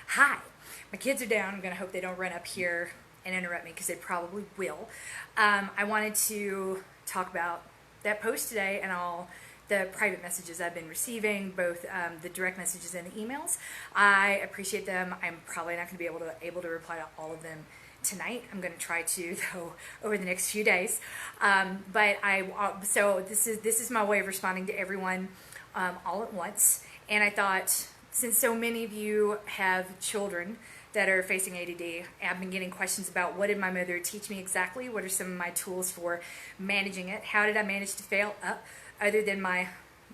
Hi, my kids are down. I'm going to hope they don't run up here and interrupt me because they probably will. I wanted to talk about that post today and all the private messages I've been receiving, both the direct messages and the emails. I appreciate them. I'm probably not going to be able to reply to all of them tonight. I'm going to try to, though, over the next few days. So this is my way of responding to everyone all at once. And I thought, since so many of you have children that are facing ADD, I've been getting questions about what did my mother teach me exactly? What are some of my tools for managing it? How did I manage to fail up, other than my,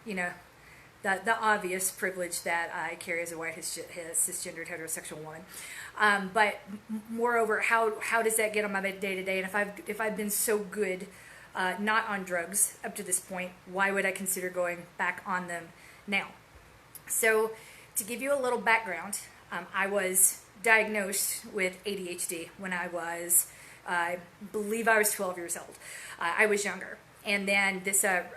the obvious privilege that I carry as a white cisgendered heterosexual woman. But moreover, how does that get on my day to day? And if I've been so good not on drugs up to this point, why would I consider going back on them now? So, to give you a little background, I was diagnosed with ADHD when I believe I was 12 years old. I was younger. And then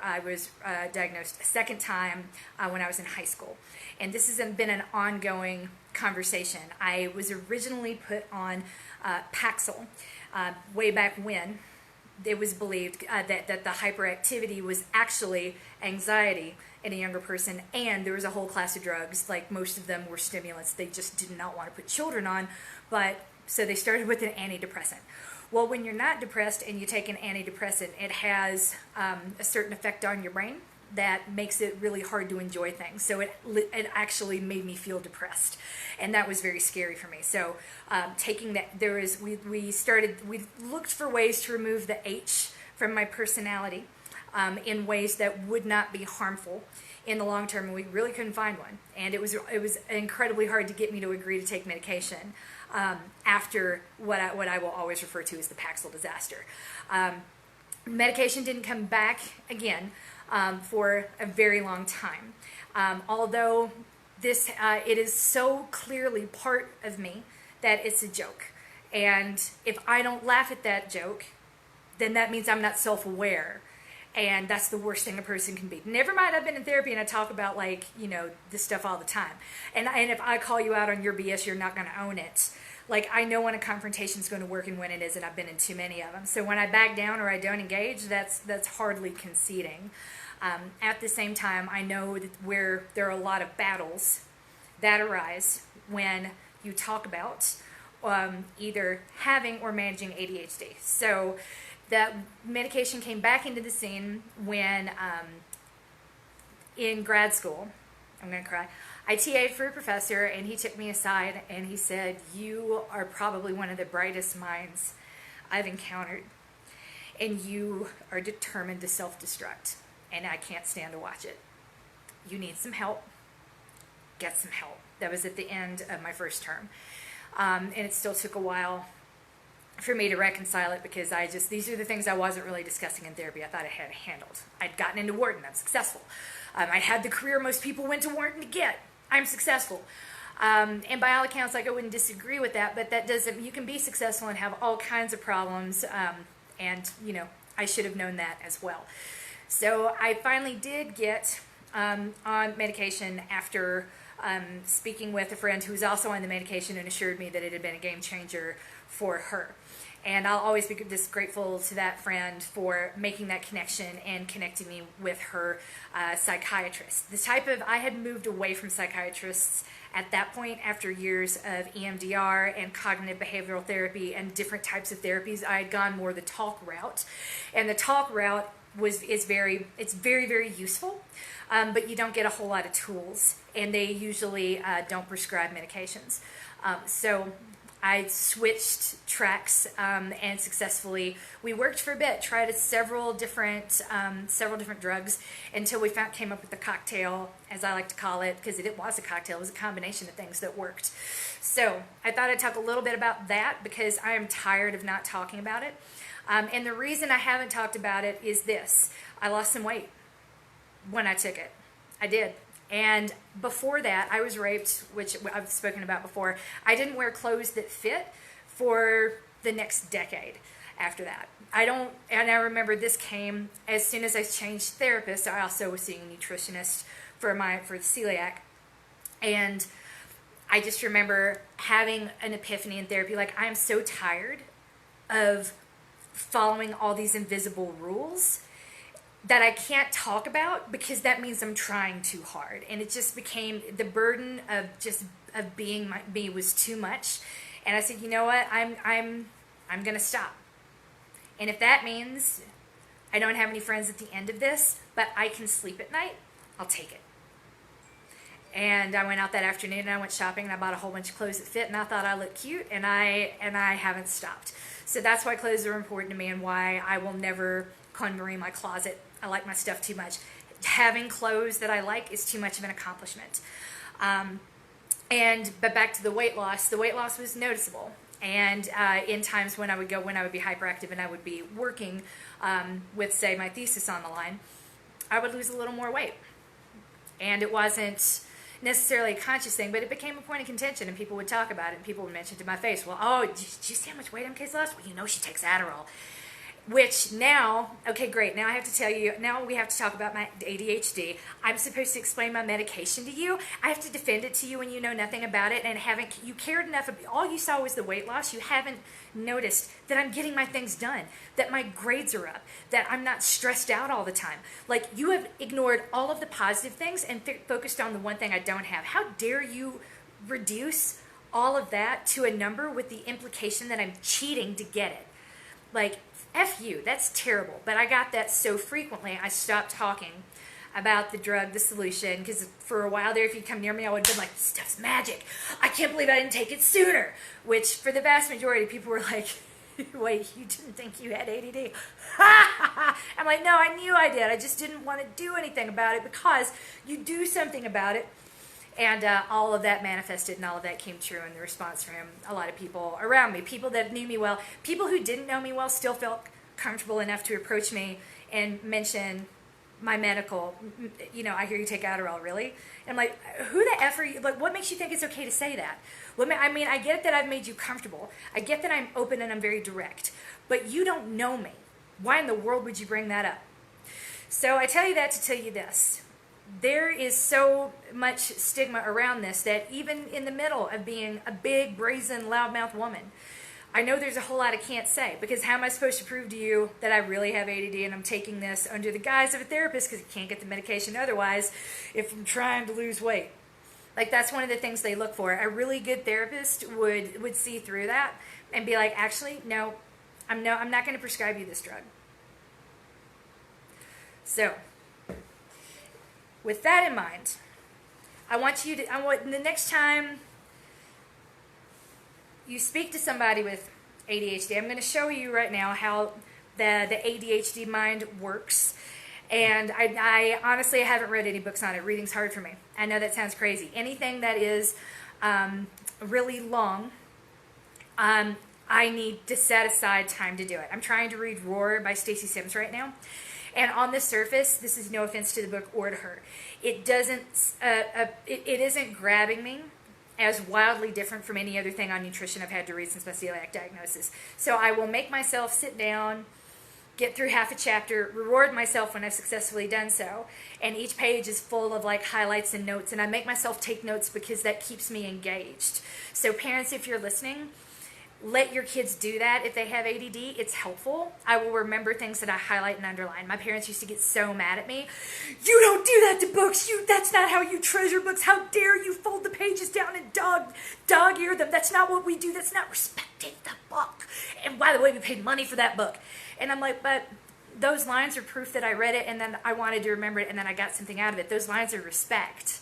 I was diagnosed a second time when I was in high school. And this has been an ongoing conversation. I was originally put on Paxil way back when. It was believed that the hyperactivity was actually anxiety in a younger person, and there was a whole class of drugs, like most of them were stimulants they just did not want to put children on, so they started with an antidepressant. Well, when you're not depressed and you take an antidepressant, it has a certain effect on your brain that makes it really hard to enjoy things. So it actually made me feel depressed, and that was very scary for me. So taking that, we looked for ways to remove the H from my personality in ways that would not be harmful in the long term, and we really couldn't find one. And it was incredibly hard to get me to agree to take medication after what I will always refer to as the Paxil disaster. Medication didn't come back again for a very long time. Although it is so clearly part of me that it's a joke. And if I don't laugh at that joke, then that means I'm not self-aware. And that's the worst thing a person can be. Never mind, I've been in therapy and I talk about this stuff all the time. And if I call you out on your BS, you're not going to own it. Like, I know when a confrontation is going to work and when it isn't. I've been in too many of them. So when I back down or I don't engage, that's hardly conceding. At the same time, I know that where there are a lot of battles that arise when you talk about either having or managing ADHD. So that medication came back into the scene when in grad school, I'm going to cry, I TA'd for a professor, and he took me aside and he said, "You are probably one of the brightest minds I've encountered, and you are determined to self-destruct, and I can't stand to watch it. You need some help. Get some help." That was at the end of my first term. And it still took a while for me to reconcile it, because these are the things I wasn't really discussing in therapy. I thought I had it handled. I'd gotten into Wharton. I'm successful. I had the career most people went to Wharton to get. I'm successful. And by all accounts, I wouldn't disagree with that, but that doesn't, you can be successful and have all kinds of problems. And I should have known that as well. So I finally did get on medication after speaking with a friend who was also on the medication and assured me that it had been a game changer for her. And I'll always be just grateful to that friend for making that connection and connecting me with her psychiatrist. I had moved away from psychiatrists at that point after years of EMDR and cognitive behavioral therapy and different types of therapies. I had gone more the talk route. And the talk route it's very, very useful, but you don't get a whole lot of tools, and they usually don't prescribe medications. So I switched tracks and successfully. We worked for a bit, tried several different drugs until we came up with the cocktail, as I like to call it, because it was a cocktail. It was a combination of things that worked. So I thought I'd talk a little bit about that because I am tired of not talking about it. And the reason I haven't talked about it is this: I lost some weight when I took it. I did. And before that, I was raped, which I've spoken about before. I didn't wear clothes that fit for the next decade after that. And I remember this came as soon as I changed therapists. I also was seeing a nutritionist for the celiac. And I just remember having an epiphany in therapy. Like, I am so tired of following all these invisible rules that I can't talk about because that means I'm trying too hard. And it just became, the burden of being me was too much. And I said, you know what? I'm going to stop. And if that means I don't have any friends at the end of this, but I can sleep at night, I'll take it. And I went out that afternoon and I went shopping and I bought a whole bunch of clothes that fit and I thought I looked cute, and I haven't stopped. So that's why clothes are important to me and why I will never KonMari my closet. I like my stuff too much. Having clothes that I like is too much of an accomplishment. But back to the weight loss was noticeable. And in times when I would be hyperactive and I would be working with, say, my thesis on the line, I would lose a little more weight. And it wasn't necessarily a conscious thing, but it became a point of contention, and people would talk about it, and people would mention to my face, well, oh, did you see how much weight MK's lost? Well, you know she takes Adderall. Which now, okay, great, now I have to tell you, now we have to talk about my ADHD. I'm supposed to explain my medication to you. I have to defend it to you when you know nothing about it, and you cared enough, all you saw was the weight loss. You haven't noticed that I'm getting my things done, that my grades are up, that I'm not stressed out all the time. Like, you have ignored all of the positive things and focused on the one thing I don't have. How dare you reduce all of that to a number with the implication that I'm cheating to get it? Like, F you, that's terrible. But I got that so frequently, I stopped talking about the drug, the solution, because for a while there, if you'd come near me, I would have been like, this stuff's magic. I can't believe I didn't take it sooner. Which, for the vast majority, people were like, wait, you didn't think you had ADD? I'm like, no, I knew I did. I just didn't want to do anything about it, because you do something about it. And all of that manifested, and all of that came true in the response from a lot of people around me. People that knew me well. People who didn't know me well still felt comfortable enough to approach me and mention my medical. You know, I hear you take Adderall, really? And I'm like, who the F are you? Like, what makes you think it's okay to say that? Well, I mean, I get that I've made you comfortable. I get that I'm open and I'm very direct. But you don't know me. Why in the world would you bring that up? So I tell you that to tell you this. There is so much stigma around this that even in the middle of being a big, brazen, loudmouth woman, I know there's a whole lot I can't say, because how am I supposed to prove to you that I really have ADD and I'm taking this under the guise of a therapist because you can't get the medication otherwise if I'm trying to lose weight? Like, that's one of the things they look for. A really good therapist would see through that and be like, actually, no, I'm not going to prescribe you this drug. So, with that in mind, I want the next time you speak to somebody with ADHD, I'm going to show you right now how the ADHD mind works. And I honestly haven't read any books on it. Reading's hard for me. I know that sounds crazy. Anything that is really long, I need to set aside time to do it. I'm trying to read Roar by Stacey Sims right now. And on the surface, this is no offense to the book or to her, it isn't grabbing me as wildly different from any other thing on nutrition I've had to read since my celiac diagnosis. So I will make myself sit down, get through half a chapter, reward myself when I've successfully done so, and each page is full of like highlights and notes, and I make myself take notes because that keeps me engaged. So parents, if you're listening, let your kids do that. If they have ADD, it's helpful. I will remember things that I highlight and underline. My parents used to get so mad at me. You don't do that to books. That's not how you treasure books. How dare you fold the pages down and dog-ear them. That's not what we do. That's not respecting the book. And by the way, we paid money for that book. And I'm like, but those lines are proof that I read it and then I wanted to remember it and then I got something out of it. Those lines are respect.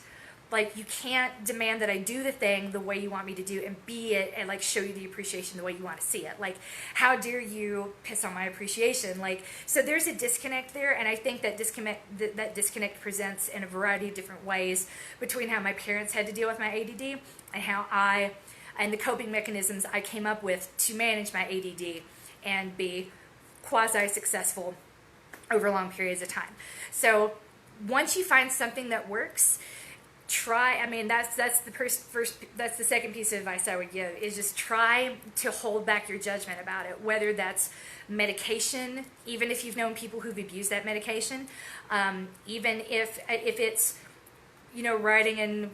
Like, you can't demand that I do the thing the way you want me to do and be it and, like, show you the appreciation the way you want to see it. Like, how dare you piss on my appreciation? Like, so there's a disconnect there, and I think that disconnect presents in a variety of different ways between how my parents had to deal with my ADD and the coping mechanisms I came up with to manage my ADD and be quasi-successful over long periods of time. So once you find something that works, that's the second piece of advice I would give, is just try to hold back your judgment about it, whether that's medication, even if you've known people who've abused that medication, even if it's, writing in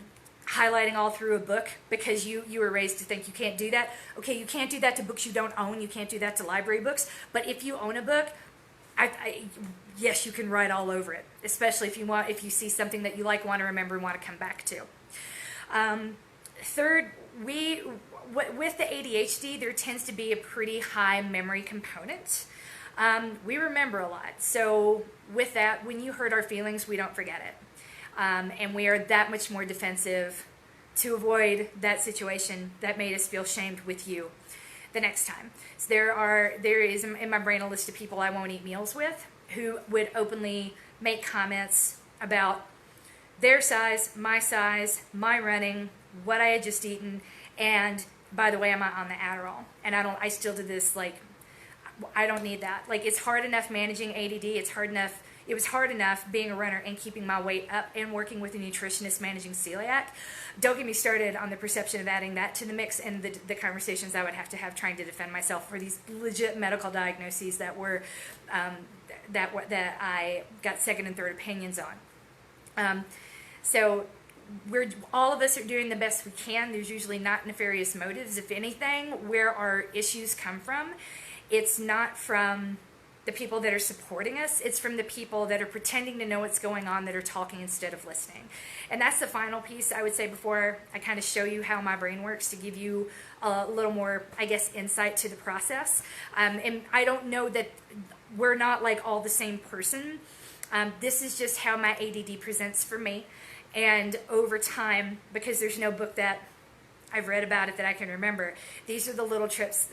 highlighting all through a book because you were raised to think you can't do that. Okay, you can't do that to books you don't own. You can't do that to library books. But if you own a book, yes, you can write all over it, especially if you see something that you like, want to remember, and want to come back to. Third, with the ADHD, there tends to be a pretty high memory component. We remember a lot. So with that, when you hurt our feelings, we don't forget it. And we are that much more defensive to avoid that situation that made us feel shamed with you the next time. So there is in my brain a list of people I won't eat meals with who would openly make comments about their size, my running, what I had just eaten, and by the way, I'm on the Adderall. And I still do this, like, I don't need that. Like, it's hard enough managing ADD. It was hard enough being a runner and keeping my weight up and working with a nutritionist managing celiac. Don't get me started on the perception of adding that to the mix and the conversations I would have to have trying to defend myself for these legit medical diagnoses that were that I got second and third opinions on. So all of us are doing the best we can. There's usually not nefarious motives. If anything, where our issues come from, it's not from the people that are supporting us, it's from the people that are pretending to know what's going on, that are talking instead of listening. And that's the final piece I would say before I kind of show you how my brain works, to give you a little more, I guess, insight to the process. And I don't know that we're not like all the same person. This is just how my ADD presents for me. And over time, because there's no book that I've read about it that I can remember, these are the little tips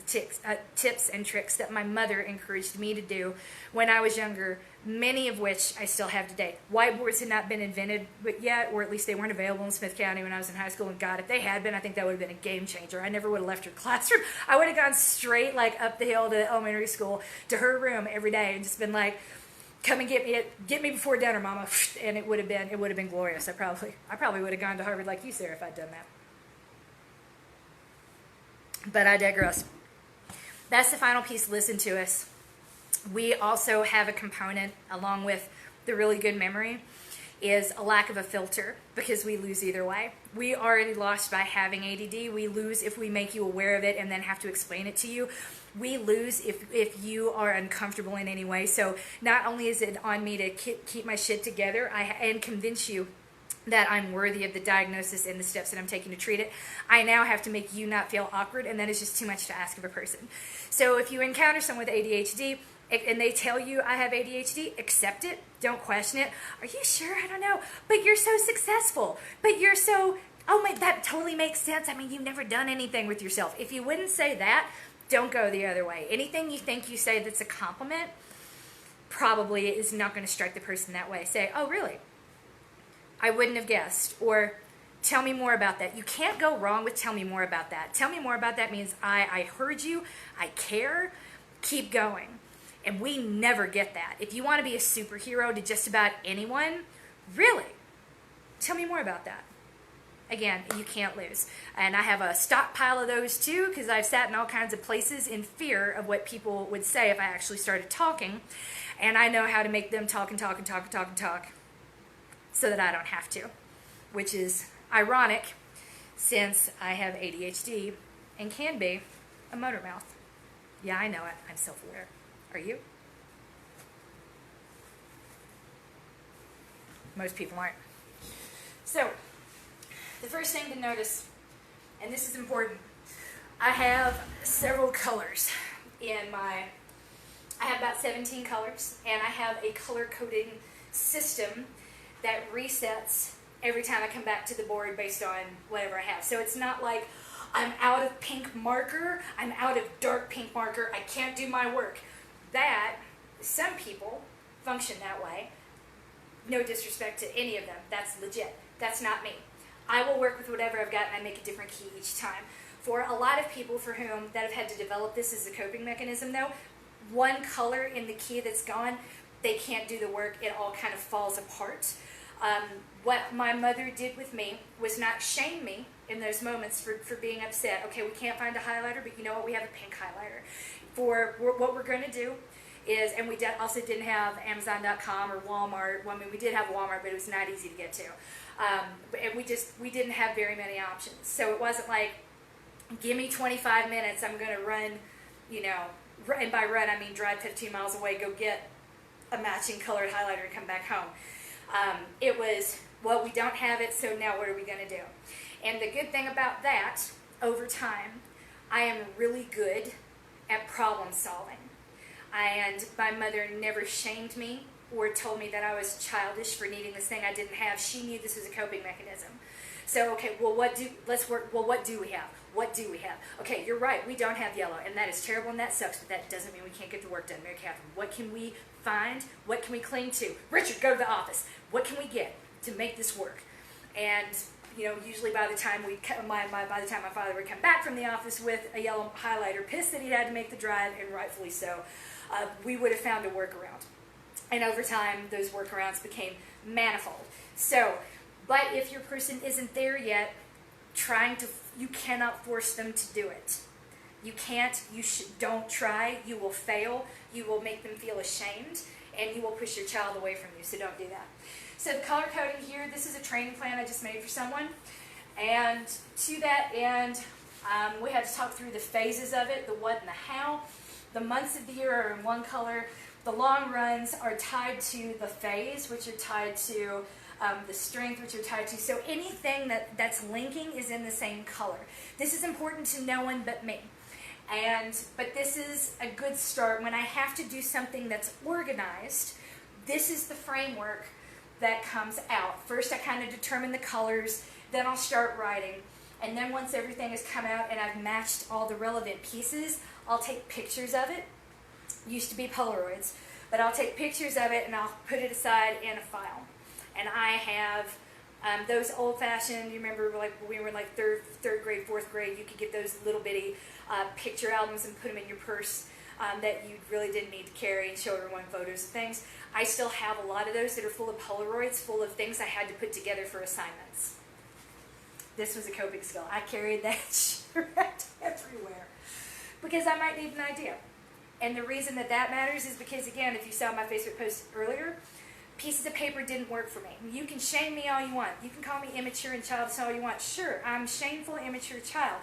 and tricks that my mother encouraged me to do when I was younger, many of which I still have today. Whiteboards had not been invented yet, or at least they weren't available in Smith County when I was in high school. And God, if they had been, I think that would have been a game changer. I never would have left her classroom. I would have gone straight like up the hill to elementary school to her room every day and just been like, come and get me before dinner, Mama. And it would have been glorious. I probably would have gone to Harvard like you, Sarah, if I'd done that. But I digress. That's the final piece. Listen to us. We also have a component, along with the really good memory, is a lack of a filter, because we lose either way. We already lost by having ADD. We lose if we make you aware of it and then have to explain it to you. We lose if you are uncomfortable in any way. So not only is it on me to keep my shit together and convince you that I'm worthy of the diagnosis and the steps that I'm taking to treat it, I now have to make you not feel awkward, and that is just too much to ask of a person. So if you encounter someone with ADHD and they tell you I have ADHD, accept it. Don't question it. Are you sure? I don't know. But you're so successful. But you're so, oh my, that totally makes sense. I mean, you've never done anything with yourself. If you wouldn't say that, don't go the other way. Anything you think you say that's a compliment probably is not going to strike the person that way. Say, oh, really? I wouldn't have guessed. Or tell me more about that. You can't go wrong with tell me more about that. Tell me more about that means I heard you, I care, keep going. And we never get that. If you want to be a superhero to just about anyone, really, tell me more about that. Again, you can't lose. And I have a stockpile of those too, because I've sat in all kinds of places in fear of what people would say if I actually started talking. And I know how to make them talk and talk and talk and talk and talk, so that I don't have to, which is ironic since I have ADHD and can be a motor mouth. Yeah, I know it. I'm self-aware. Are you? Most people aren't. So, the first thing to notice, and this is important, I have several colors in I have about 17 colors, and I have a color coding system that resets every time I come back to the board based on whatever I have. So it's not like I'm out of pink marker, I'm out of dark pink marker, I can't do my work. That, some people function that way. No disrespect to any of them. That's legit. That's not me. I will work with whatever I've got and I make a different key each time. For a lot of people for whom that have had to develop this as a coping mechanism though, one color in the key that's gone, they can't do the work. It all kind of falls apart. What my mother did with me was not shame me in those moments for being upset. Okay, we can't find a highlighter, but you know what? We have a pink highlighter. What we're going to do is, and we also didn't have Amazon.com or Walmart. Well, I mean, we did have Walmart, but it was not easy to get to. And we didn't have very many options. So it wasn't like, give me 25 minutes, I'm going to run, and by run I mean drive 15 miles away, go get a matching colored highlighter and come back home. It was, well, we don't have it, so now what are we going to do? And the good thing about that, over time, I am really good at problem solving. And my mother never shamed me or told me that I was childish for needing this thing I didn't have. She knew this was a coping mechanism. So, okay, well, what do we have? What do we have? Okay, you're right, we don't have yellow, and that is terrible and that sucks, but that doesn't mean we can't get the work done. Mary Catherine, what can we find? What can we cling to? Richard, go to the office. What can we get to make this work? And, usually by the time my father would come back from the office with a yellow highlighter, pissed that he had to make the drive, and rightfully so, we would have found a workaround. And over time, those workarounds became manifold. So, but if your person isn't there yet, you cannot force them to do it. You can't, don't try, you will fail, you will make them feel ashamed, and you will push your child away from you, so don't do that. So the color coding here, this is a training plan I just made for someone, and to that end, we had to talk through the phases of it, the what and the how. The months of the year are in one color, the long runs are tied to the phase, which are tied to the strength, which are tied to. So anything that's linking is in the same color. This is important to no one but me. But this is a good start. When I have to do something that's organized, this is the framework that comes out. First I kind of determine the colors, then I'll start writing. And then once everything has come out and I've matched all the relevant pieces, I'll take pictures of it. Used to be Polaroids. But I'll take pictures of it and I'll put it aside in a file. And I have those old-fashioned, you remember like we were in like third grade, fourth grade, you could get those little bitty picture albums and put them in your purse that you really didn't need to carry and show everyone photos of things. I still have a lot of those that are full of Polaroids, full of things I had to put together for assignments. This was a coping skill. I carried that shit everywhere because I might need an idea. And the reason that matters is because, again, if you saw my Facebook post earlier, pieces of paper didn't work for me. You can shame me all you want. You can call me immature and childish all you want. Sure, I'm shameful, immature child.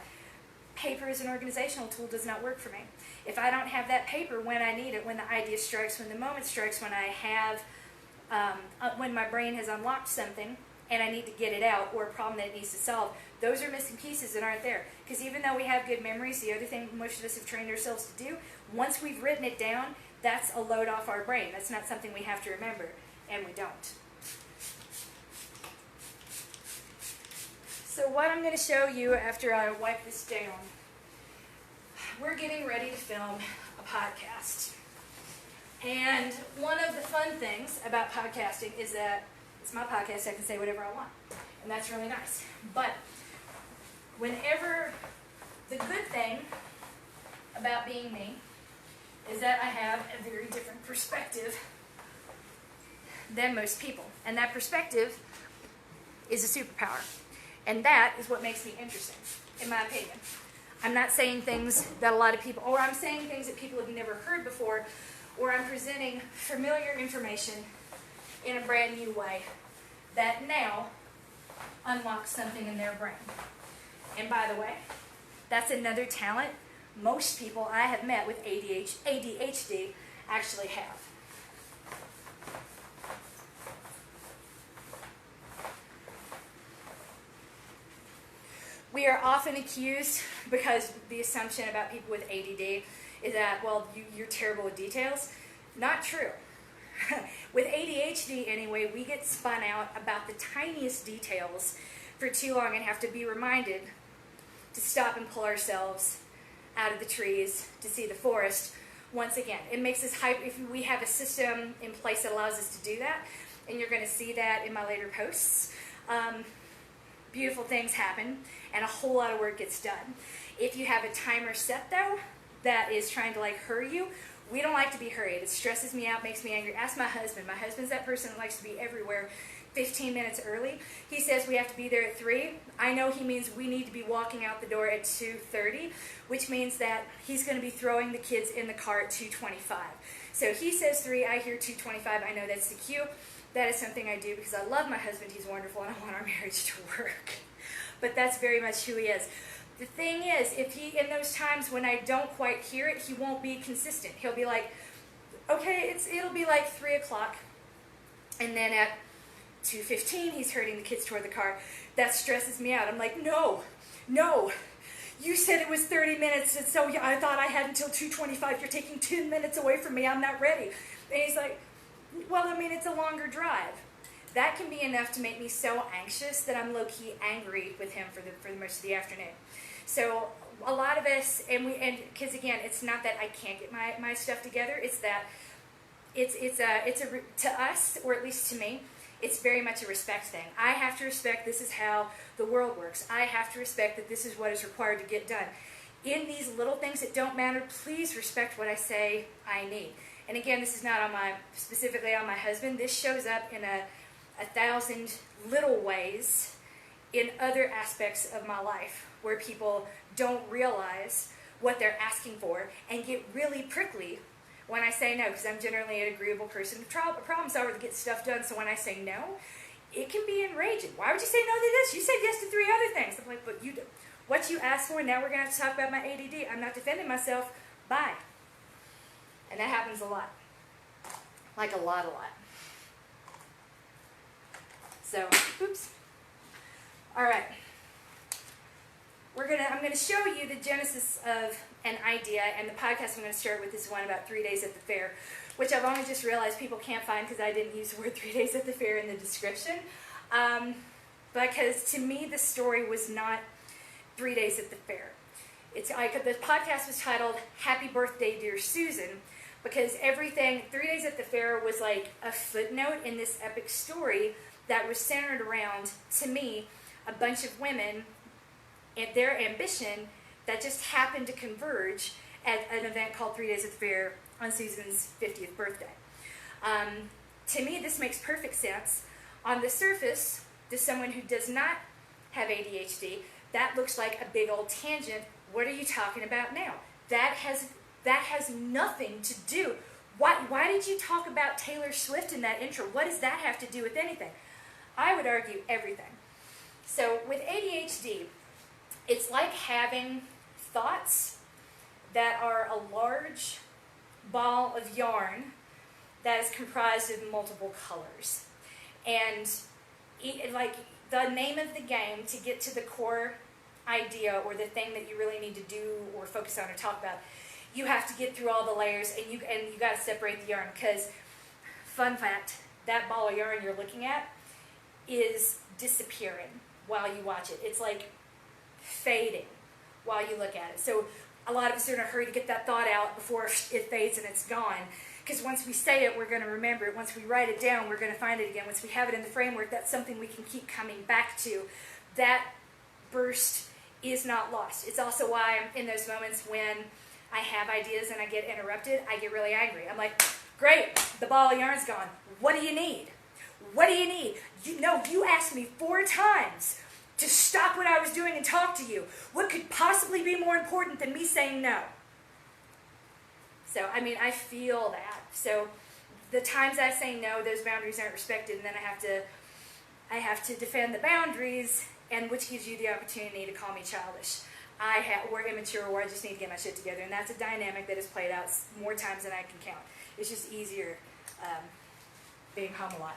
Paper as an organizational tool does not work for me. If I don't have that paper when I need it, when the idea strikes, when the moment strikes, when I have, when my brain has unlocked something and I need to get it out or a problem that it needs to solve, those are missing pieces that aren't there. Because even though we have good memories, the other thing most of us have trained ourselves to do, once we've written it down, that's a load off our brain. That's not something we have to remember. And we don't. So what I'm going to show you after I wipe this down, we're getting ready to film a podcast. And one of the fun things about podcasting is that it's my podcast, I can say whatever I want. And that's really nice. But the good thing about being me is that I have a very different perspective than most people. And that perspective is a superpower. And that is what makes me interesting, in my opinion. I'm not saying things that a lot of people, or I'm saying things that people have never heard before, or I'm presenting familiar information in a brand new way that now unlocks something in their brain. And by the way, that's another talent most people I have met with ADHD actually have. We are often accused, because the assumption about people with ADD is that, well, you're terrible with details. Not true. With ADHD anyway, we get spun out about the tiniest details for too long and have to be reminded to stop and pull ourselves out of the trees to see the forest once again. It makes us hype if we have a system in place that allows us to do that, and you're going to see that in my later posts. Beautiful things happen, and a whole lot of work gets done. If you have a timer set, though, that is trying to hurry you, we don't like to be hurried. It stresses me out, makes me angry. Ask my husband. My husband's that person that likes to be everywhere 15 minutes early. He says we have to be there at 3. I know he means we need to be walking out the door at 2:30, which means that he's going to be throwing the kids in the car at 2:25. So he says 3, I hear 2:25, I know that's the cue. that is something I do because I love my husband, he's wonderful, and I want our marriage to work. But that's very much who he is. The thing is, if he, in those times when I don't quite hear it, he won't be consistent. He'll be like, okay, it'll be like 3 o'clock, and then at 2:15, he's herding the kids toward the car. That stresses me out. I'm like, no, you said it was 30 minutes, and so I thought I had until 2:25. You're taking 10 minutes away from me. I'm not ready. And he's like, well, I mean, it's a longer drive. That can be enough to make me so anxious that I'm low-key angry with him for the most of the afternoon. So a lot of us, and because again, it's not that I can't get my stuff together. It's that to us, or at least to me, it's very much a respect thing. I have to respect this is how the world works. I have to respect that this is what is required to get done. In these little things that don't matter, please respect what I say I need. And again, this is not specifically on my husband. This shows up in a 1,000 little ways in other aspects of my life where people don't realize what they're asking for and get really prickly when I say no, because I'm generally an agreeable person, a problem solver that gets stuff done. So when I say no, it can be enraging. Why would you say no to this? You said yes to 3 other things. I'm like, but what you asked for, now we're going to have to talk about my ADD. I'm not defending myself. Bye. And that happens a lot. Like a lot. So, oops. All right. I'm going to show you the genesis of an idea, and the podcast I'm going to start with is one about 3 days at the fair, which I've only just realized people can't find because I didn't use the word 3 days at the fair in the description. Because to me, the story was not 3 days at the fair. The podcast was titled Happy Birthday, Dear Susan, because 3 days at the fair was like a footnote in this epic story that was centered around, to me, a bunch of women and their ambition that just happened to converge at an event called 3 Days at the Fair on Susan's 50th birthday. To me, this makes perfect sense. On the surface, to someone who does not have ADHD, that looks like a big old tangent. What are you talking about now? That has nothing to do. Why did you talk about Taylor Swift in that intro? What does that have to do with anything? I would argue everything. So with ADHD, it's like having thoughts that are a large ball of yarn that is comprised of multiple colors. And like the name of the game to get to the core idea or the thing that you really need to do or focus on or talk about, you have to get through all the layers, and you got to separate the yarn, because fun fact, that ball of yarn you're looking at is disappearing while you watch it. It's like fading while you look at it. So a lot of us are in a hurry to get that thought out before it fades and it's gone. Because once we say it, we're going to remember it. Once we write it down, we're going to find it again. Once we have it in the framework, that's something we can keep coming back to. That burst is not lost. It's also why in those moments when I have ideas and I get interrupted, I get really angry. I'm like, great, the ball of yarn's gone. What do you need? What do you need? You asked me 4 times to stop what I was doing and talk to you. What could possibly be more important than me saying no? So, I feel that. So, the times I say no, those boundaries aren't respected, and then I have to defend the boundaries, and which gives you the opportunity to call me childish. We're immature, or I just need to get my shit together, and that's a dynamic that is played out more times than I can count. It's just easier being home a lot.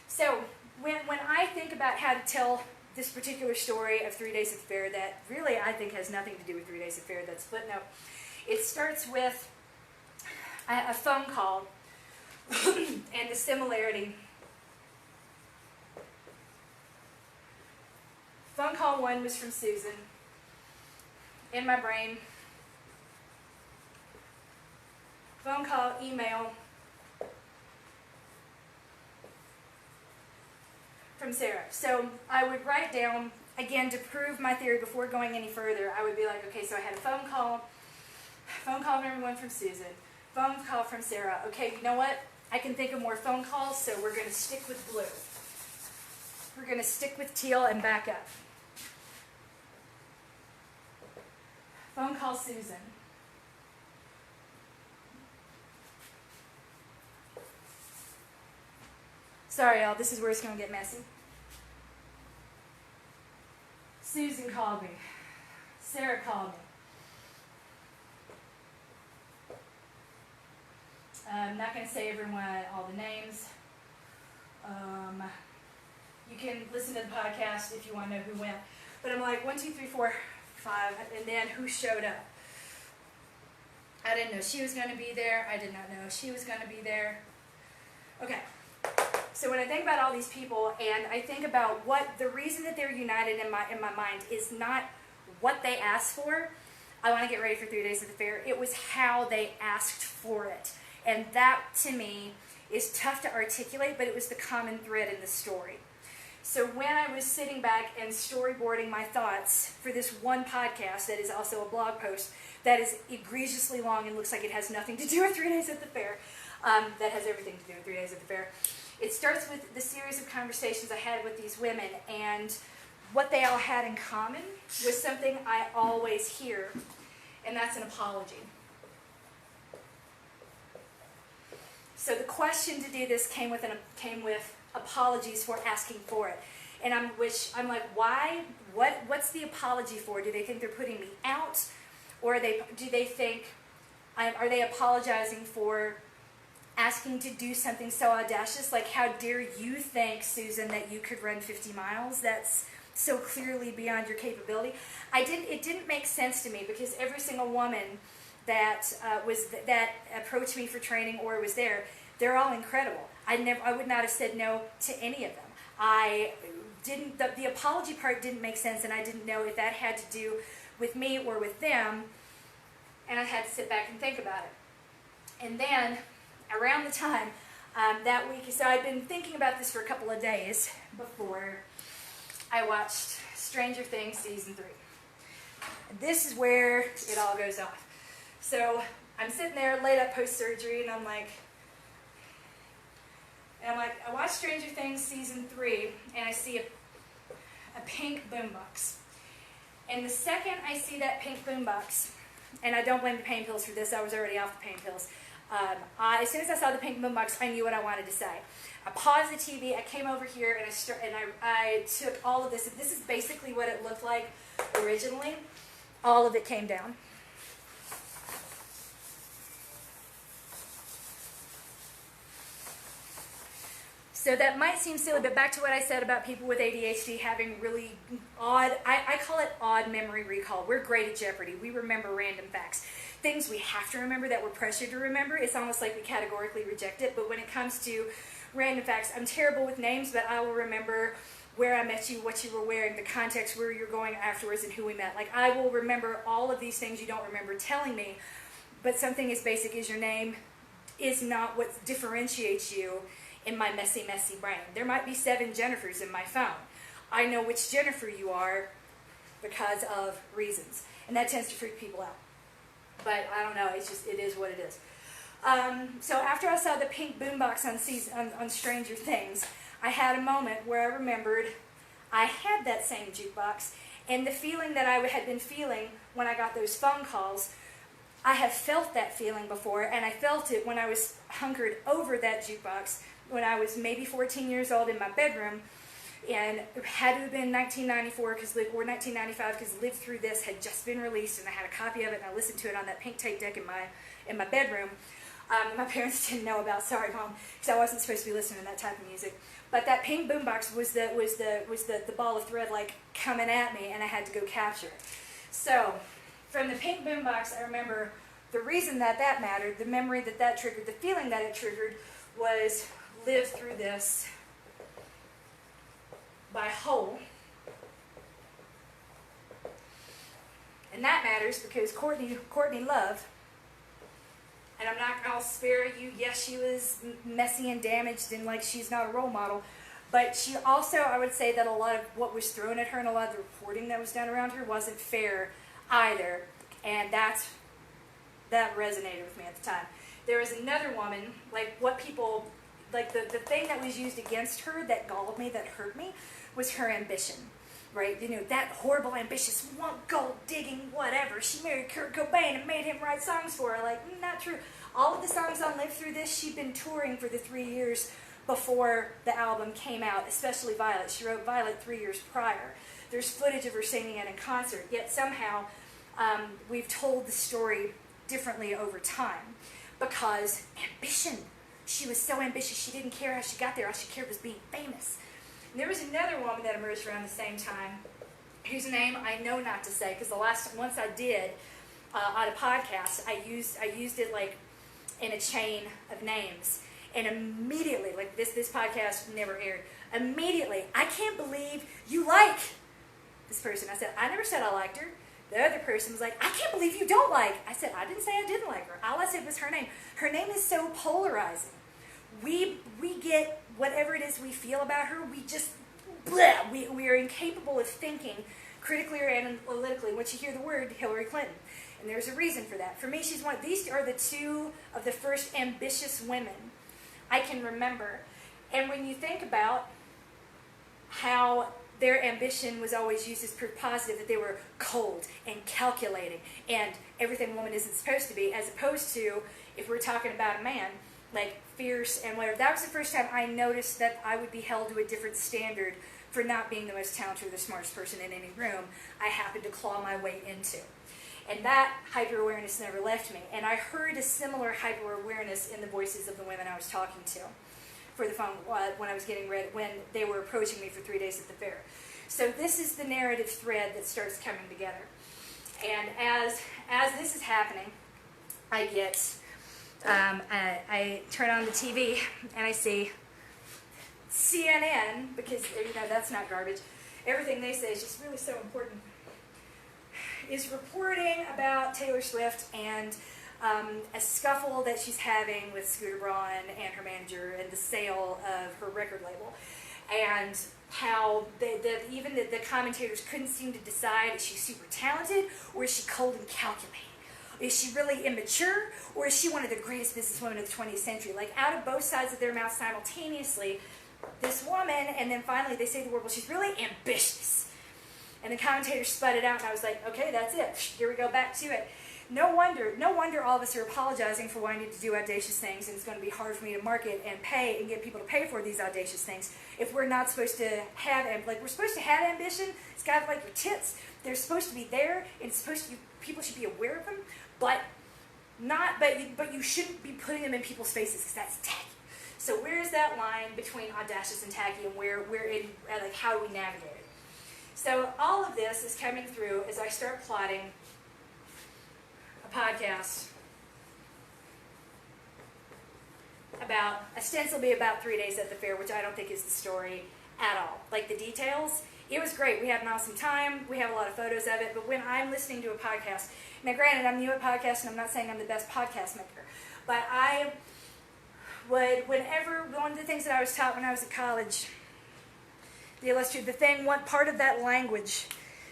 So, when I think about how to tell this particular story of 3 Days at the Fair that really I think has nothing to do with 3 Days at the Fair, that's footnote, it starts with a phone call and the similarity. Phone call 1 was from Susan. In my brain. Phone call, email from Sarah. So I would write down, again, to prove my theory before going any further, I would be like, okay, so I had a phone call number 1 from Susan, phone call from Sarah. Okay, you know what? I can think of more phone calls, so we're going to stick with blue. We're going to stick with teal and back up. Phone call Susan. Sorry, y'all. This is where it's going to get messy. Susan called me. Sarah called me. I'm not going to say everyone, all the names. You can listen to the podcast if you want to know who went. But I'm like, 1, 2, 3, 4, 5, and then who showed up. I didn't know she was going to be there. I did not know she was going to be there. Okay. So when I think about all these people, and I think about what the reason that they're united in my mind is not what they asked for. I want to get ready for 3 days of the fair. It was how they asked for it. And that, to me, is tough to articulate, but it was the common thread in the story. So when I was sitting back and storyboarding my thoughts for this one podcast that is also a blog post that is egregiously long and looks like it has nothing to do with 3 days at the fair, that has everything to do with 3 days at the fair. It starts with the series of conversations I had with these women, and what they all had in common was something I always hear, and that's an apology. So the question to do this came with apologies for asking for it, and I'm like, why? What's the apology for? Do they think they're putting me out, or do they think are they apologizing for asking to do something so audacious? Like, how dare you think, Susan, that you could run 50 miles? That's so clearly beyond your capability. It didn't make sense to me, because every single woman that approached me for training or was there, they're all incredible. I would not have said no to any of them. The apology part didn't make sense, and I didn't know if that had to do with me or with them, and I had to sit back and think about it. And then, around the time that week, so I'd been thinking about this for a couple of days before I watched Stranger Things Season 3. This is where it all goes off. So I'm sitting there laid up post-surgery, and I'm like, I watched Stranger Things Season 3, and I see a pink boombox. And the second I see that pink boombox, and I don't blame the pain pills for this, I was already off the pain pills. As soon as I saw the pink boombox, I knew what I wanted to say. I paused the TV, I came over here, and I took all of this. This is basically what it looked like originally. All of it came down. So that might seem silly, but back to what I said about people with ADHD having really odd, I call it odd memory recall. We're great at Jeopardy. We remember random facts. Things we have to remember that we're pressured to remember, it's almost like we categorically reject it. But when it comes to random facts, I'm terrible with names, but I will remember where I met you, what you were wearing, the context, where you're going afterwards, and who we met. Like, I will remember all of these things you don't remember telling me, but something as basic as your name is not what differentiates you in my messy, messy brain. There might be 7 Jennifers in my phone. I know which Jennifer you are because of reasons, and that tends to freak people out. But I don't know, it is what it is. So after I saw the pink boombox on Stranger Things, I had a moment where I remembered I had that same jukebox, and the feeling that I had been feeling when I got those phone calls, I have felt that feeling before, and I felt it when I was hunkered over that jukebox when I was maybe 14 years old in my bedroom, and it had to have been 1994 or 1995, because Live Through This had just been released, and I had a copy of it, and I listened to it on that pink tape deck in my bedroom. My parents didn't know about Sorry Mom, because I wasn't supposed to be listening to that type of music. But that pink boombox was the ball of thread, like, coming at me, and I had to go capture it. So from the pink boombox, I remember the reason that mattered, the memory that triggered, the feeling that it triggered was Live Through This by Hole. And that matters because Courtney Love, and I'll spare you, yes, she was messy and damaged, and like, she's not a role model, but she also, I would say that a lot of what was thrown at her and a lot of the reporting that was done around her wasn't fair either, and that resonated with me at the time. There was another woman, like, what people, like, the thing that was used against her that galled me, that hurt me, was her ambition, right? You know, that horrible, ambitious, gold-digging, whatever. She married Kurt Cobain and made him write songs for her. Like, not true. All of the songs on Live Through This, she'd been touring for the 3 years before the album came out, especially Violet. She wrote Violet 3 years prior. There's footage of her singing it in concert, yet somehow we've told the story differently over time because ambition. She was so ambitious, she didn't care how she got there. All she cared was being famous. And there was another woman that emerged around the same time whose name I know not to say, because once I did on a podcast, I used it like in a chain of names. And immediately, like this podcast never aired, immediately, I can't believe you like this person. I said, I never said I liked her. The other person was like, I can't believe you don't like. I said, I didn't say I didn't like her. All I said was her name. Her name is so polarizing. We get whatever it is we feel about her, we just, bleh, we are incapable of thinking critically or analytically once you hear the word Hillary Clinton. And there's a reason for that. For me, these are the two of the first ambitious women I can remember. And when you think about how their ambition was always used as proof positive, that they were cold and calculating and everything a woman isn't supposed to be, as opposed to, if we're talking about a man, like fierce and whatever. That was the first time I noticed that I would be held to a different standard for not being the most talented or the smartest person in any room I happened to claw my way into. And that hyper-awareness never left me. And I heard a similar hyper-awareness in the voices of the women I was talking to for the phone when I was getting ready, when they were approaching me for 3 days at the fair. So this is the narrative thread that starts coming together. And as this is happening, I get, I turn on the TV and I see CNN, because that's not garbage. Everything they say is just really so important. Is reporting about Taylor Swift and a scuffle that she's having with Scooter Braun and her manager and the sale of her record label. And how even the commentators couldn't seem to decide, is she super talented or is she cold and calculating? Is she really immature or is she one of the greatest businesswomen of the 20th century? Like out of both sides of their mouth simultaneously, this woman, and then finally they say the word, well, she's really ambitious. And the commentator sput it out, and I was like, okay, that's it. Here we go back to it. No wonder all of us are apologizing for wanting to do audacious things, and it's going to be hard for me to market and pay and get people to pay for these audacious things if we're not supposed to have, we're supposed to have ambition. It's kind of like your tits. They're supposed to be there, and it's supposed to be, people should be aware of them, but you shouldn't be putting them in people's faces because that's tacky. So where is that line between audacious and tacky, and how do we navigate it? So all of this is coming through as I start plotting a podcast about, ostensibly about 3 days at the fair, which I don't think is the story at all. Like the details, it was great. We had an awesome time. We have a lot of photos of it. But when I'm listening to a podcast, now granted, I'm new at podcasts, and I'm not saying I'm the best podcast maker, but I would, one of the things that I was taught when I was at college, one part of that language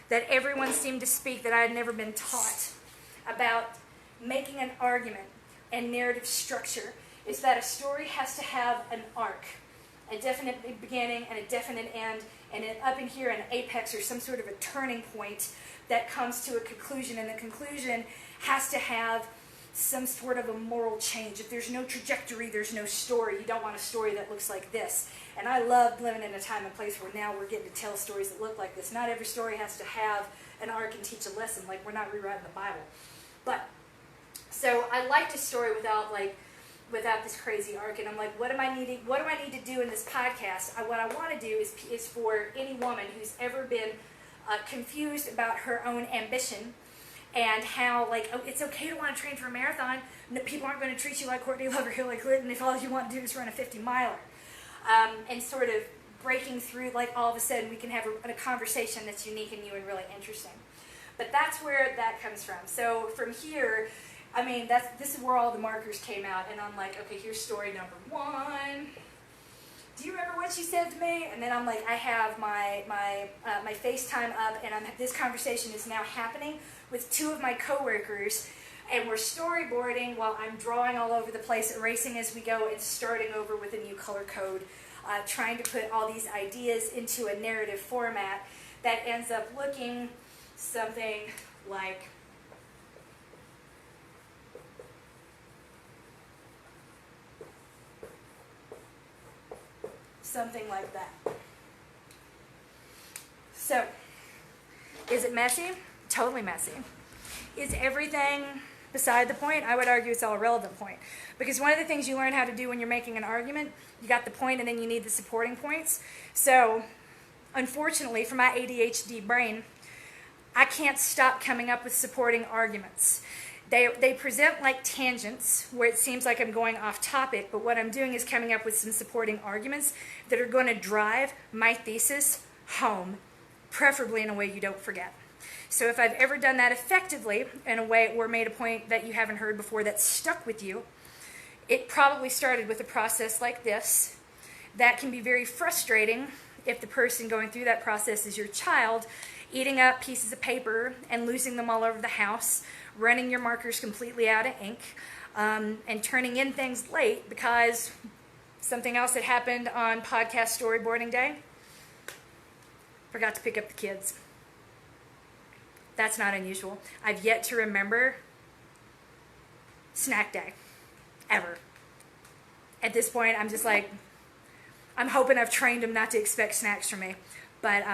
that everyone seemed to speak that I had never been taught about making an argument and narrative structure is that a story has to have an arc, a definite beginning and a definite end, and up in here an apex or some sort of a turning point that comes to a conclusion, and the conclusion has to have some sort of a moral change. If there's no trajectory, there's no story. You don't want a story that looks like this. And I love living in a time and place where now we're getting to tell stories that look like this. Not every story has to have an arc and teach a lesson, like we're not rewriting the Bible. But, so I liked a story without this crazy arc, and I'm like, what do I need to do in this podcast? What I want to do is for any woman who's ever been confused about her own ambition, and how, it's okay to want to train for a marathon. No, people aren't going to treat you like Courtney Love or Hillary Clinton if all you want to do is run a 50-miler. And sort of breaking through, all of a sudden we can have a conversation that's unique and new and really interesting. But that's where that comes from. So from here, this is where all the markers came out, and I'm like, okay, here's story number 1. Do you remember what she said to me? And then I'm like, I have my FaceTime up, and this conversation is now happening with 2 of my coworkers, and we're storyboarding while I'm drawing all over the place, erasing as we go, and starting over with a new color code, trying to put all these ideas into a narrative format that ends up looking something like something like that. So, is it messy? Totally messy. Is everything beside the point? I would argue it's all a relevant point. Because one of the things you learn how to do when you're making an argument, you got the point and then you need the supporting points. So, unfortunately, for my ADHD brain, I can't stop coming up with supporting arguments. They present like tangents where it seems like I'm going off topic, but what I'm doing is coming up with some supporting arguments that are going to drive my thesis home, preferably in a way you don't forget. So if I've ever done that effectively, in a way or made a point that you haven't heard before that stuck with you, it probably started with a process like this that can be very frustrating if the person going through that process is your child, eating up pieces of paper and losing them all over the house, running your markers completely out of ink, and turning in things late because something else that happened on podcast storyboarding day, forgot to pick up the kids. That's not unusual. I've yet to remember snack day, ever. At this point, I'm just like, I'm hoping I've trained them not to expect snacks from me. But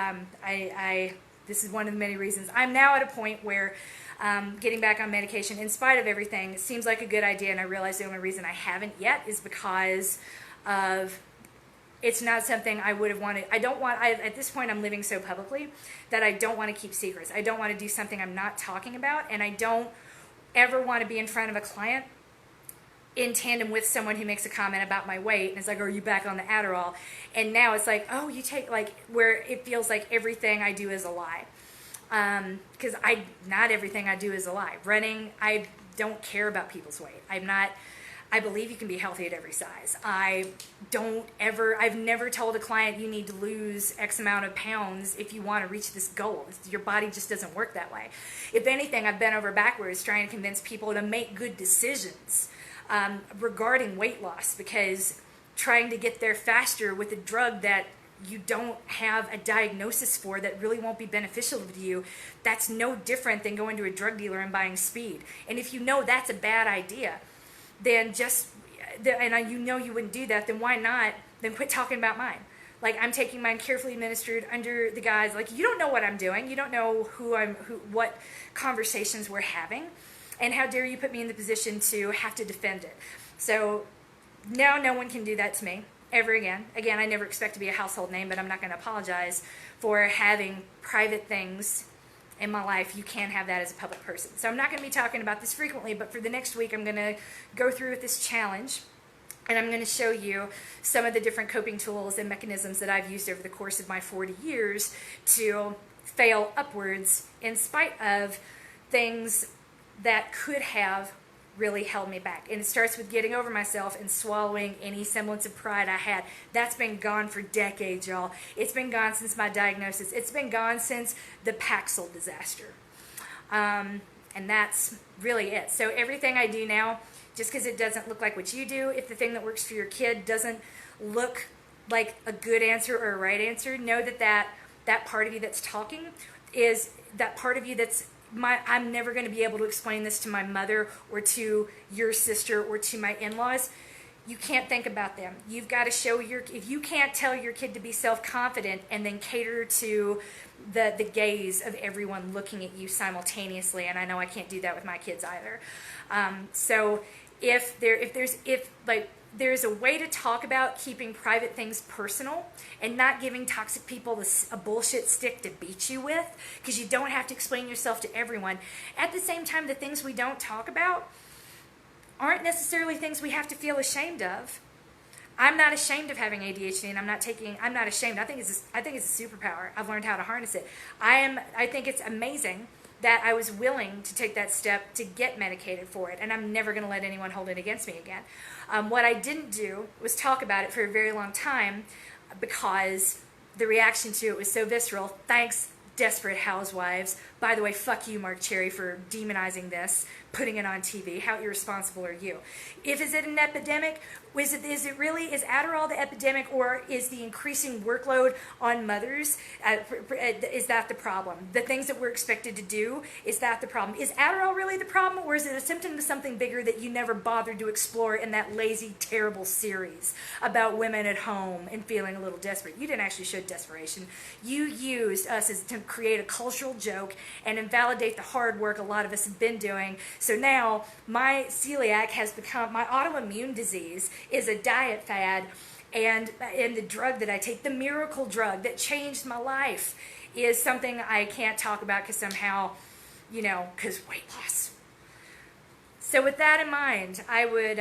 this is one of the many reasons. I'm now at a point where getting back on medication, in spite of everything, seems like a good idea, and I realize the only reason I haven't yet is because of it's not something I would have wanted. At this point, I'm living so publicly that I don't want to keep secrets. I don't want to do something I'm not talking about, and I don't ever want to be in front of a client in tandem with someone who makes a comment about my weight, and it's like, are you back on the Adderall? And now it's like, oh, you take, like, where it feels like everything I do is a lie. Because not everything I do is a lie. Running, I don't care about people's weight. I believe you can be healthy at every size. I've never told a client you need to lose X amount of pounds if you want to reach this goal. Your body just doesn't work that way. If anything, I've bent over backwards trying to convince people to make good decisions regarding weight loss, because trying to get there faster with a drug that you don't have a diagnosis for that really won't be beneficial to you, that's no different than going to a drug dealer and buying speed. And if you know that's a bad idea, then you know you wouldn't do that, then why not? Then quit talking about mine. Like, I'm taking mine carefully administered under the guise, like, you don't know what I'm doing. You don't know what conversations we're having. And how dare you put me in the position to have to defend it. So now no one can do that to me ever again. Again, I never expect to be a household name, but I'm not going to apologize for having private things in my life. You can't have that as a public person. So I'm not going to be talking about this frequently, but for the next week I'm going to go through with this challenge, and I'm going to show you some of the different coping tools and mechanisms that I've used over the course of my 40 years to fail upwards in spite of things that could have really held me back. And it starts with getting over myself and swallowing any semblance of pride I had. That's been gone for decades, y'all. It's been gone since my diagnosis. It's been gone since the Paxil disaster. And that's really it. So everything I do now, just because it doesn't look like what you do, if the thing that works for your kid doesn't look like a good answer or a right answer, know that part of you that's talking is that part of you that's I'm never going to be able to explain this to my mother or to your sister or to my in-laws. You can't think about them. You've got to show if you can't tell your kid to be self-confident and then cater to the gaze of everyone looking at you simultaneously, and I know I can't do that with my kids either. So if there's a way to talk about keeping private things personal and not giving toxic people a bullshit stick to beat you with, because you don't have to explain yourself to everyone. At the same time, the things we don't talk about aren't necessarily things we have to feel ashamed of. I'm not ashamed of having ADHD, and I'm not ashamed. I think it's a superpower. I've learned how to harness it. I think it's amazing that I was willing to take that step to get medicated for it, and I'm never going to let anyone hold it against me again. What I didn't do was talk about it for a very long time because the reaction to it was so visceral. Thanks, Desperate Housewives, By the way, fuck you, Mark Cherry, for demonizing this, putting it on TV. How irresponsible are you? Is it an epidemic? Is Adderall the epidemic, or is the increasing workload on mothers, is that the problem? The things that we're expected to do, is that the problem? Is Adderall really the problem, or is it a symptom of something bigger that you never bothered to explore in that lazy, terrible series about women at home and feeling a little desperate? You didn't actually show desperation. You used us to create a cultural joke and invalidate the hard work a lot of us have been doing. So now my celiac has become, my autoimmune disease is a diet fad, and the drug that I take, the miracle drug that changed my life, is something I can't talk about because somehow, because weight loss. So with that in mind, I would,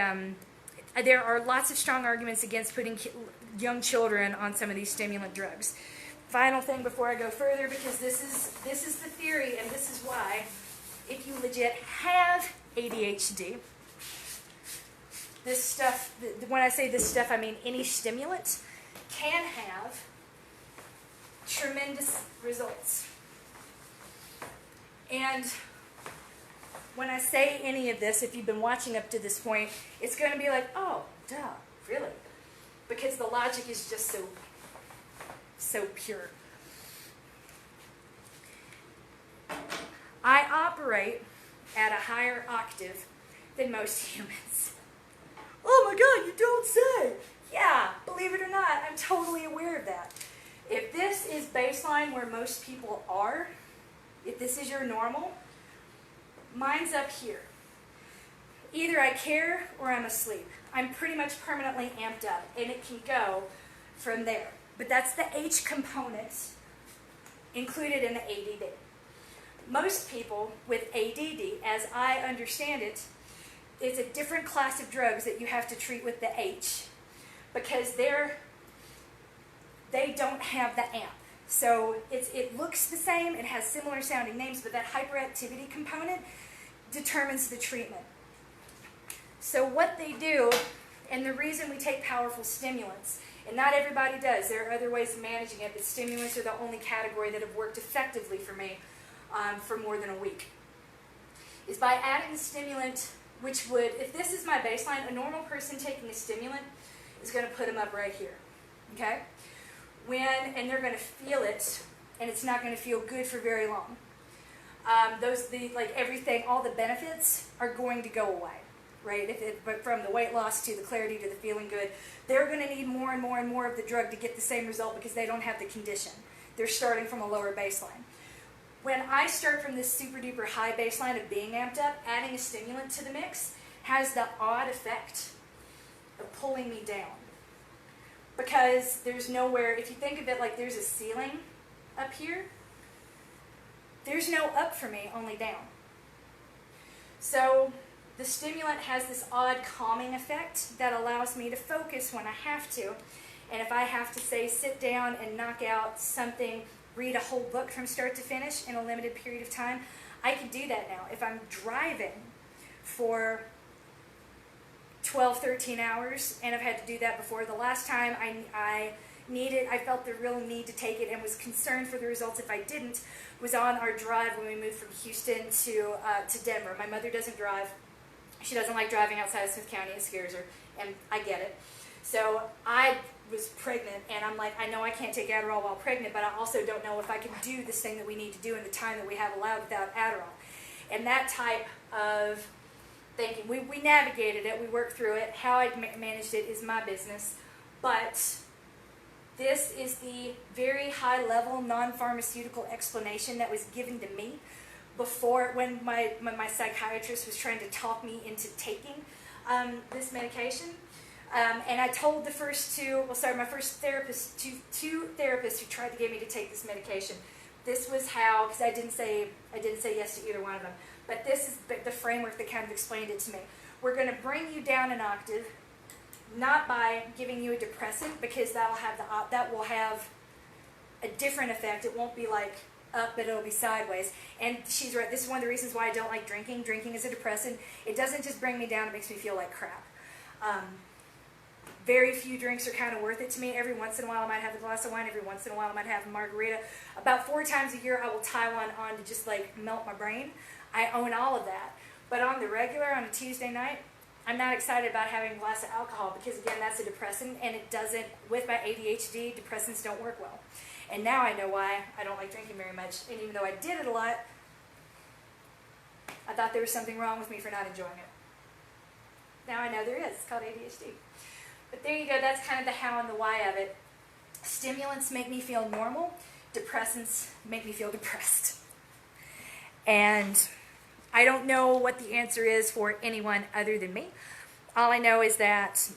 there are lots of strong arguments against putting young children on some of these stimulant drugs. Final thing before I go further, because this is the theory, and this is why, if you legit have ADHD, this stuff, when I say this stuff, I mean any stimulant, can have tremendous results. And when I say any of this, if you've been watching up to this point, it's going to be like, oh, duh, really? Because the logic is just so pure. I operate at a higher octave than most humans. Oh my God, you don't say. Yeah, believe it or not, I'm totally aware of that. If this is baseline where most people are, if this is your normal, mine's up here. Either I care or I'm asleep. I'm pretty much permanently amped up, and it can go from there. But that's the H component included in the ADD. Most people with ADD, as I understand it, it's a different class of drugs that you have to treat with the H, because they don't have the amp. So it looks the same, it has similar sounding names, but that hyperactivity component determines the treatment. So what they do, and the reason we take powerful stimulants, and not everybody does, there are other ways of managing it, but stimulants are the only category that have worked effectively for me for more than a week, is by adding a stimulant, which would, if this is my baseline, a normal person taking a stimulant is going to put them up right here, okay? And they're going to feel it, and it's not going to feel good for very long. Everything, all the benefits are going to go away, right? But from the weight loss to the clarity to the feeling good, they're going to need more and more and more of the drug to get the same result because they don't have the condition. They're starting from a lower baseline. When I start from this super duper high baseline of being amped up, adding a stimulant to the mix has the odd effect of pulling me down. Because there's nowhere, if you think of it like there's a ceiling up here, there's no up for me, only down. So the stimulant has this odd calming effect that allows me to focus when I have to. And if I have to, say, sit down and knock out something, read a whole book from start to finish in a limited period of time, I can do that now. If I'm driving for 12, 13 hours, and I've had to do that before. The last time I felt the real need to take it and was concerned for the results if I didn't, was on our drive when we moved from Houston to Denver. My mother doesn't drive. She doesn't like driving outside of Smith County. It scares her, and I get it. So I was pregnant, and I'm like, I know I can't take Adderall while pregnant, but I also don't know if I can do this thing that we need to do in the time that we have allowed without Adderall. And that type of thinking, we navigated it, we worked through it. How I managed it is my business. But this is the very high-level, non-pharmaceutical explanation that was given to me before, when my psychiatrist was trying to talk me into taking this medication. And I told my first therapist, two therapists who tried to get me to take this medication, this was how, because I didn't say yes to either one of them, but this is the framework that kind of explained it to me. We're going to bring you down an octave, not by giving you a depressant, because that will have a different effect. It won't be like up, but it'll be sideways. And she's right. This is one of the reasons why I don't like drinking. Drinking is a depressant. It doesn't just bring me down. It makes me feel like crap. Very few drinks are kind of worth it to me. Every once in a while I might have a glass of wine. Every once in a while I might have a margarita. About 4 times a year I will tie one on to just like melt my brain. I own all of that. But on the regular, on a Tuesday night, I'm not excited about having a glass of alcohol because, again, that's a depressant, and it doesn't, with my ADHD, depressants don't work well. And now I know why I don't like drinking very much. And even though I did it a lot, I thought there was something wrong with me for not enjoying it. Now I know there is. It's called ADHD. But there you go. That's kind of the how and the why of it. Stimulants make me feel normal. Depressants make me feel depressed. And I don't know what the answer is for anyone other than me. All I know is that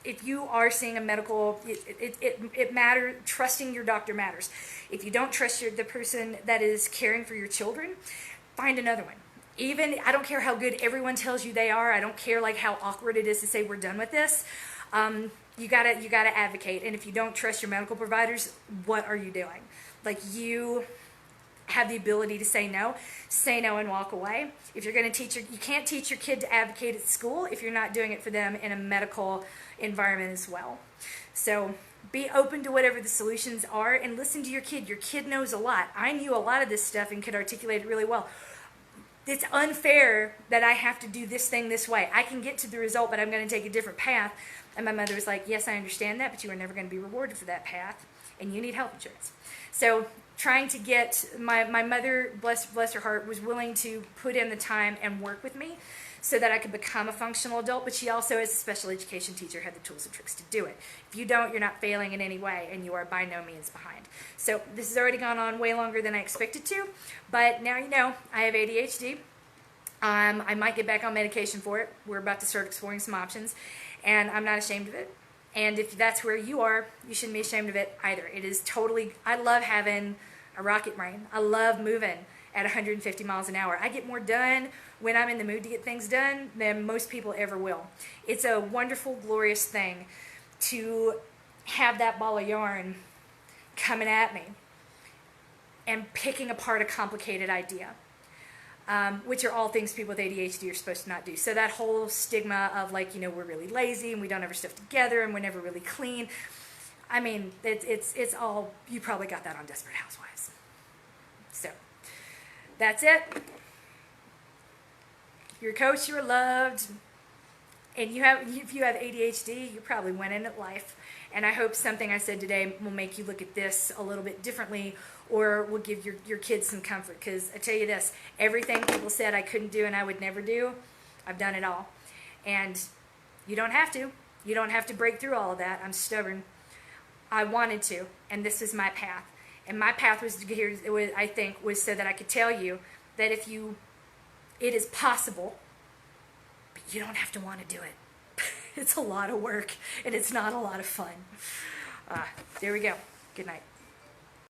if you are seeing a medical, it matters. Trusting your doctor matters. If you don't trust the person that is caring for your children, find another one. Even, I don't care how good everyone tells you they are. I don't care like how awkward it is to say we're done with this. You gotta advocate. And if you don't trust your medical providers, what are you doing? Like, you have the ability to say no and walk away. If you're going to you can't teach your kid to advocate at school if you're not doing it for them in a medical environment as well. So be open to whatever the solutions are and listen to your kid. Your kid knows a lot. I knew a lot of this stuff and could articulate it really well. It's unfair that I have to do this thing this way. I can get to the result, but I'm going to take a different path. And my mother was like, yes, I understand that, but you are never going to be rewarded for that path, and you need health insurance. So trying to get, my mother, bless her heart, was willing to put in the time and work with me so that I could become a functional adult, but she also, as a special education teacher, had the tools and tricks to do it. If you don't, you're not failing in any way, and you are by no means behind. So this has already gone on way longer than I expected to, but now you know I have ADHD. I might get back on medication for it. We're about to start exploring some options, and I'm not ashamed of it. And if that's where you are, you shouldn't be ashamed of it either. It is totally, I love having a rocket brain. I love moving at 150 miles an hour. I get more done when I'm in the mood to get things done than most people ever will. It's a wonderful, glorious thing to have that ball of yarn coming at me and picking apart a complicated idea, which are all things people with ADHD are supposed to not do. So that whole stigma of like, we're really lazy and we don't have our stuff together and we're never really clean. I mean, it's all, you probably got that on Desperate Housewives. So, that's it. You're coached, you're loved, and if you have ADHD, you're probably winning at life. And I hope something I said today will make you look at this a little bit differently, or will give your kids some comfort. Because I tell you this, everything people said I couldn't do and I would never do, I've done it all. And you don't have to. You don't have to break through all of that. I'm stubborn. I wanted to, and this is my path. And my path was so that I could tell you that it is possible, but you don't have to want to do it. It's a lot of work, and it's not a lot of fun. There we go. Good night.